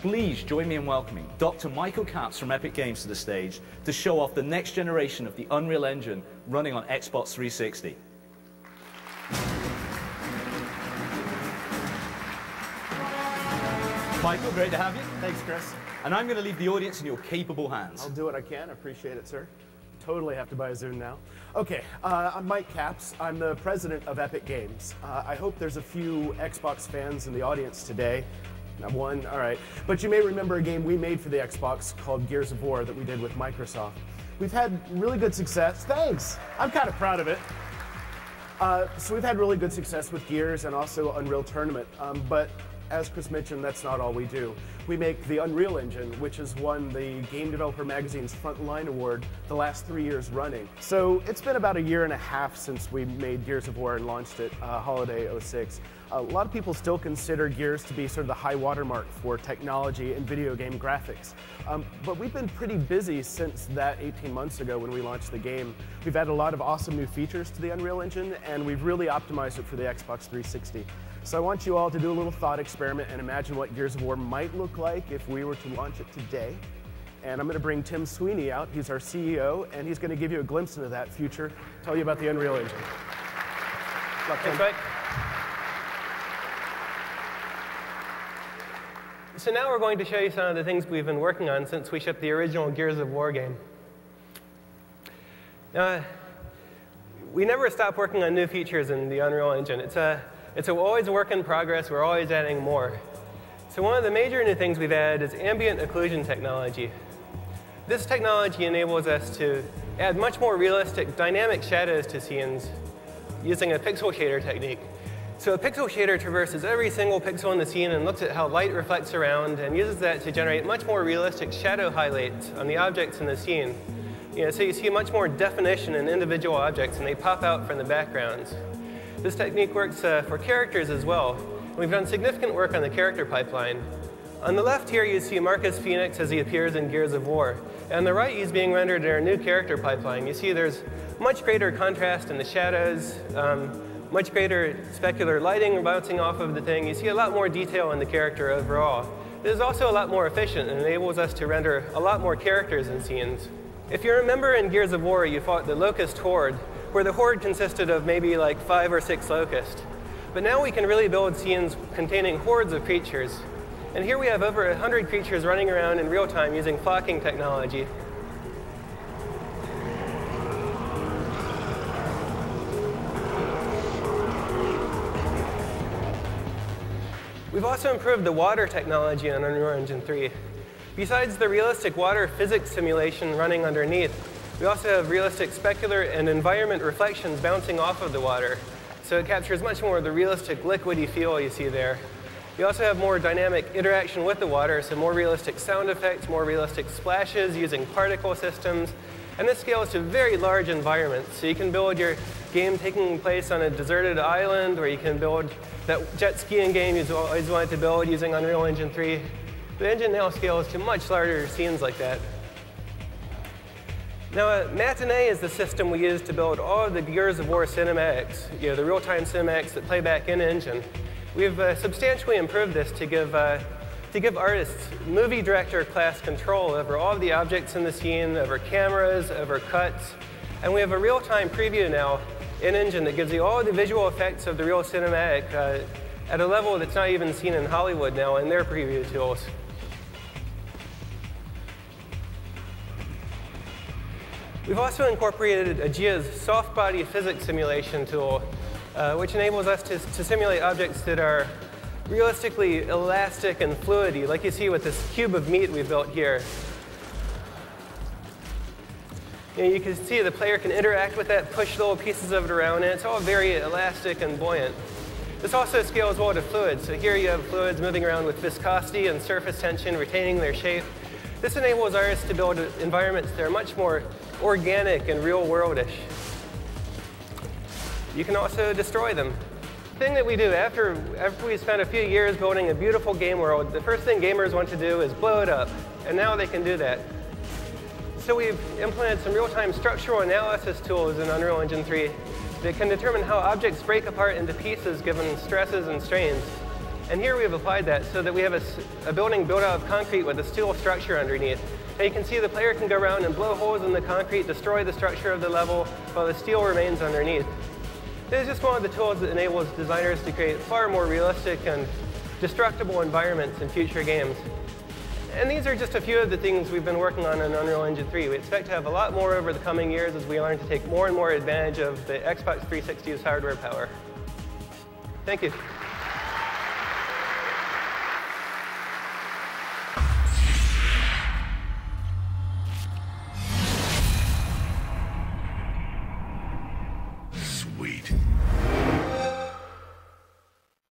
please join me in welcoming Dr. Michael Capps from Epic Games to the stage to show off the next generation of the Unreal Engine running on Xbox 360. Michael, great to have you. Thanks, Chris. And I'm going to leave the audience in your capable hands. I'll do what I can. I appreciate it, sir. Totally have to buy a Zune now. Okay, I'm Mike Capps. I'm the president of Epic Games. I hope there's a few Xbox fans in the audience today. Not one, all right. But you may remember a game we made for the Xbox called Gears of War that we did with Microsoft. We've had really good success. Thanks. I'm kind of proud of it. So we've had really good success with Gears and also Unreal Tournament. But as Chris mentioned, that's not all we do. We make the Unreal Engine, which has won the Game Developer Magazine's Frontline Award the last 3 years running. So it's been about a year and a half since we made Gears of War and launched it, holiday '06. A lot of people still consider Gears to be sort of the high watermark for technology and video game graphics. But we've been pretty busy since that 18 months ago when we launched the game. We've added a lot of awesome new features to the Unreal Engine, and we've really optimized it for the Xbox 360. So I want you all to do a little thought experiment and imagine what Gears of War might look like if we were to launch it today. And I'm going to bring Tim Sweeney out. He's our CEO, and he's going to give you a glimpse into that future, tell you about the Unreal Engine. Thanks, Mike. So now we're going to show you some of the things we've been working on since we shipped the original Gears of War game. We never stop working on new features in the Unreal Engine. It's always a work in progress. We're always adding more. So one of the major new things we've added is ambient occlusion technology. This technology enables us to add much more realistic dynamic shadows to scenes using a pixel shader technique. So a pixel shader traverses every single pixel in the scene and looks at how light reflects around and uses that to generate much more realistic shadow highlights on the objects in the scene. So you see much more definition in individual objects and they pop out from the backgrounds. This technique works for characters as well. We've done significant work on the character pipeline. On the left here, you see Marcus Phoenix as he appears in Gears of War. And on the right, he's being rendered in our new character pipeline. You see there's much greater contrast in the shadows, much greater specular lighting bouncing off of the thing. You see a lot more detail in the character overall. This is also a lot more efficient and enables us to render a lot more characters in scenes. If you remember in Gears of War, you fought the Locust Horde, where the horde consisted of maybe like 5 or 6 locusts. But now we can really build scenes containing hordes of creatures. And here we have over 100 creatures running around in real time using flocking technology. We've also improved the water technology on Unreal Engine 3. Besides the realistic water physics simulation running underneath, we also have realistic specular and environment reflections bouncing off of the water. So it captures much more of the realistic liquidy feel you see there. You also have more dynamic interaction with the water, so more realistic sound effects, more realistic splashes using particle systems. And this scales to very large environments. So you can build your game taking place on a deserted island, or you can build that jet skiing game you've always wanted to build using Unreal Engine 3. The engine now scales to much larger scenes like that. Now, Matinee is the system we use to build all of the Gears of War cinematics, the real-time cinematics that play back in engine. We've substantially improved this to give artists movie director class control over all of the objects in the scene, over cameras, over cuts. And we have a real-time preview now in engine that gives you all the visual effects of the real cinematic at a level that's not even seen in Hollywood now in their preview tools. We've also incorporated Aegea's soft body physics simulation tool, which enables us to simulate objects that are realistically elastic and fluidy, like you see with this cube of meat we built here. You can see the player can interact with that, push little pieces of it around, and it's all very elastic and buoyant. This also scales well to fluids. So here you have fluids moving around with viscosity and surface tension, retaining their shape. This enables artists to build environments that are much more organic and real-worldish. You can also destroy them. The thing that we do after we spent a few years building a beautiful game world, the first thing gamers want to do is blow it up. And now they can do that. So we've implemented some real-time structural analysis tools in Unreal Engine 3 that can determine how objects break apart into pieces given stresses and strains. And here we have applied that so that we have a building built out of concrete with a steel structure underneath. And you can see the player can go around and blow holes in the concrete, destroy the structure of the level, while the steel remains underneath. This is just one of the tools that enables designers to create far more realistic and destructible environments in future games. And these are just a few of the things we've been working on in Unreal Engine 3. We expect to have a lot more over the coming years as we learn to take more and more advantage of the Xbox 360's hardware power. Thank you.